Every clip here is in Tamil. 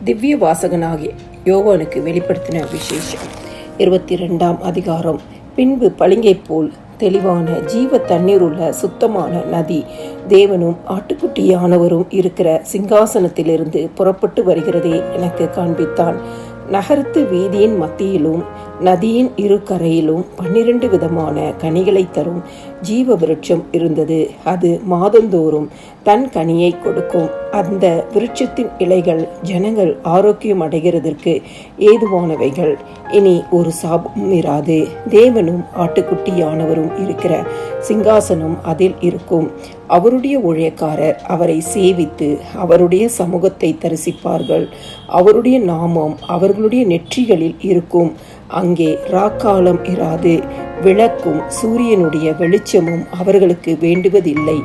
திவ்ய வாசகனாகிய யோவானுக்கு வெளிப்படுத்தின விசேஷம் 22ஆம் அதிகாரம். பின்பு பளிங்கை போல் தெளிவான ஜீவ தண்ணீர் உள்ள சுத்தமான நதி தேவனும் ஆட்டுக்குட்டியானவரும் இருக்கிற சிங்காசனத்திலிருந்து புறப்பட்டு வருகிறதே எனக்கு காண்பித்தான். நகரத்து வீதியின் மத்தியிலும் நதியின் இரு கரையிலும் 12 விதமான கனிகளை தரும் ஜீவ விருட்சம் இருந்தது. அது மாதந்தோறும் தன் கனியை கொடுக்கும். அந்த விருட்சத்தின் இலைகள் ஜனங்கள் ஆரோக்கியம் அடைகிறதற்கு ஏதுவானவைகள். இனி ஒரு சாபமும் இராது. தேவனும் ஆட்டுக்குட்டியானவரும் இருக்கிற சிங்காசனம் அதில் இருக்கும். அவருடைய ஊழியக்காரர் அவரை சேவித்து அவருடைய சமூகத்தை தரிசிப்பார்கள். அவருடைய நாமம் அவர்களுடைய நெற்றிகளில் இருக்கும். அங்கே ராக்காலம் இராது. விளக்கும் சூரியனுடைய வெளிச்சமும் அவர்களுக்கு வேண்டுவதில்லை.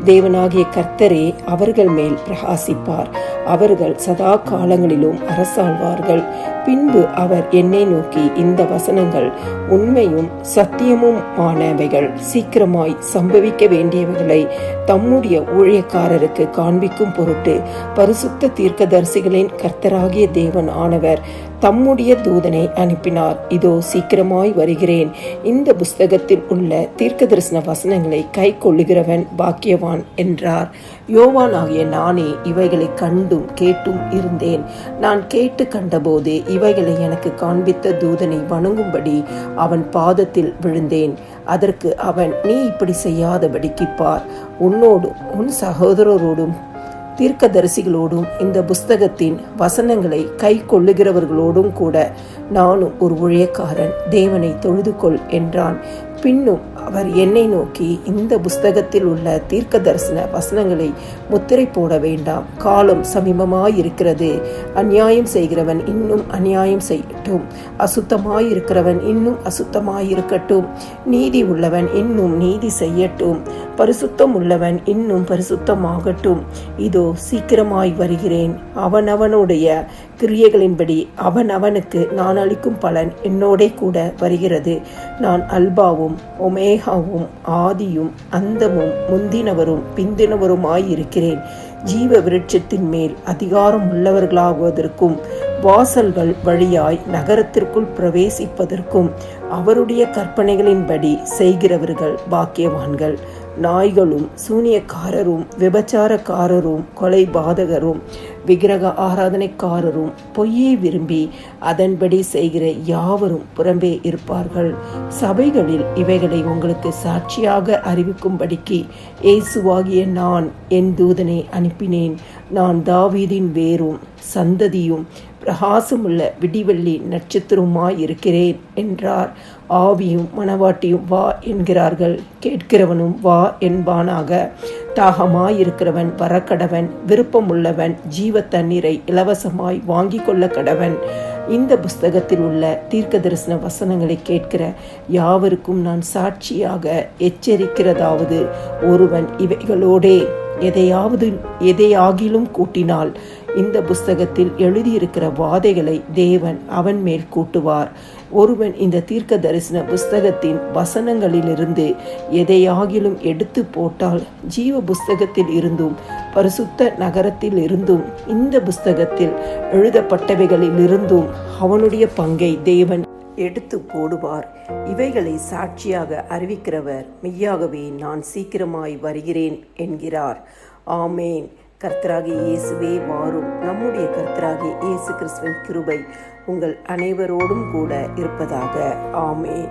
தேவனாகிய கர்த்தரே அவர்கள் மேல் பிரகாசிப்பார். அவர்கள் சதா காலங்களிலும் அரசாழ்வார்கள். பின்பு அவர் என்னை நோக்கி, இந்த வசனங்கள் உண்மையும் சத்தியமுமானவைகள், சீக்கிரமாய் சம்பவிக்க வேண்டியவைகளை தம்முடைய ஊழியக்காரருக்கு காண்பிக்கும் பொருட்டு பரிசுத்த தீர்க்கதரிசிகளின் கர்த்தராகிய தேவன் ஆனவர் தம்முடைய தூதனை அனுப்பினார். இதோ சீக்கிரமாய் வருகிறேன். இந்த புஸ்தகத்தில் உள்ள தீர்க்க தரிசன வசனங்களை கை கொள்ளுகிறவன் பாக்கியவான் என்றார். யோவான் ஆகிய நானே இவைகளை கண்டும் கேட்டும் இருந்தேன். நான் கேட்டு கண்டபோது இவைகளை எனக்கு காண்பித்த தூதனை வணங்கும்படி அவன் பாதத்தில் விழுந்தேன். அதற்கு அவன், நீ இப்படி செய்யாதபடிக்கு பார், உன்னோடும் உன் சகோதரரோடும் தீர்க்கதரிசிகளோடும் இந்த புஸ்தகத்தின் வசனங்களை கை கொள்ளுகிறவர்களோடும் கூட நானும் ஒரு ஊழியக்காரன். தேவனை தொழுது கொள் என்றான். பின்னும் அவர் என்னை நோக்கி, இந்த புஸ்தகத்தில் உள்ள தீர்க்க தரிசன வசனங்களை முத்திரை போட வேண்டாம், காலம் சமீபமாயிருக்கிறது. அநியாயம் செய்கிறவன் இன்னும் அநியாயம் செய்யட்டும், அசுத்தமாயிருக்கிறவன் இன்னும் அசுத்தமாயிருக்கட்டும், நீதி உள்ளவன் இன்னும் நீதி செய்யட்டும், பரிசுத்தம் உள்ளவன் இன்னும் பரிசுத்தமாகட்டும். இதோ சீக்கிரமாய் வருகிறேன். அவனவனுடைய கிரியைகளின்படி அவனுக்கு நான் அளிக்கும் பலன் என்னோடே கூட வருகிறது. நான் அல்பாவும் ஒமேகாவும் ஆதியும் அந்தமும் முந்தினவரும் பிந்தினவருமாயிருக்கிறேன். ஜீவ விருட்சத்தின் மேல் அதிகாரம் உள்ளவர்களாகுவதற்கும் வாசல்கள் வழியாய் நகரத்திற்குள் பிரவேசிப்பதற்கும் அவருடைய கற்பனைகளின்படி செய்கிறவர்கள் பாக்கியவான்கள். நாய்களும் சூனியக்காரரும் விபச்சாரக்காரரும் கொலைபாதகரும் விக்கிரக ஆராதனைக்காரரும் பொய்யை விரும்பி அதன்படி செய்கிற யாவரும் புறம்பே இருப்பார்கள். சபைகளில் இவைகளை உங்களுக்கு சாட்சியாக அறிவிக்கும்படிக்கு இயேசுவாகிய நான் என் தூதனை அனுப்பினேன். நான் தாவீதின் வேரும் சந்ததியும் பிரகாசமுள்ள விடிவெள்ளி நட்சத்திரமாயிருக்கிறேன் என்றார். ஆவியும் மணவாட்டியும் வா என்கிறார்கள், கேட்கிறவனும் வா என்பானாக. தாகமாயிருக்கிறவன் வரக்கடவன், விருப்பமுள்ளவன் ஜீவ தண்ணீரை இலவசமாய் வாங்கி கொள்ள கடவன். இந்த புஸ்தகத்தில் உள்ள தீர்க்க தரிசன வசனங்களை கேட்கிற யாவருக்கும் நான் சாட்சியாக எச்சரிக்கிறதாவது, ஒருவன் இவைகளோடே எதையாகிலும் கூட்டினால் இந்த புஸ்தகத்தில் எழுதியிருக்கிற வாதைகளை தேவன் அவன் மேல் கூட்டுவார். ஒருவன் இந்த தீர்க்க தரிசன புஸ்தகத்தின் வசனங்களிலிருந்து எதையாகிலும் எடுத்து போட்டால் ஜீவ புஸ்தகத்தில் இருந்தும் பரிசுத்த நகரத்தில் இருந்தும் இந்த புஸ்தகத்தில் எழுதப்பட்டவைகளில் இருந்தும் அவனுடைய பங்கை தேவன் எடுத்து போடுவார். இவைகளை சாட்சியாக அறிவிக்கிறவர் மெய்யாகவே நான் சீக்கிரமாய் வருகிறேன் என்கிறார். ஆமேன். கர்த்தராகிய இயேசுவே வாரும். நம்முடைய கர்த்தராகிய இயேசு கிறிஸ்துவின் கிருபை உங்கள் அனைவரோடும் கூட இருப்பதாக. ஆமேன்.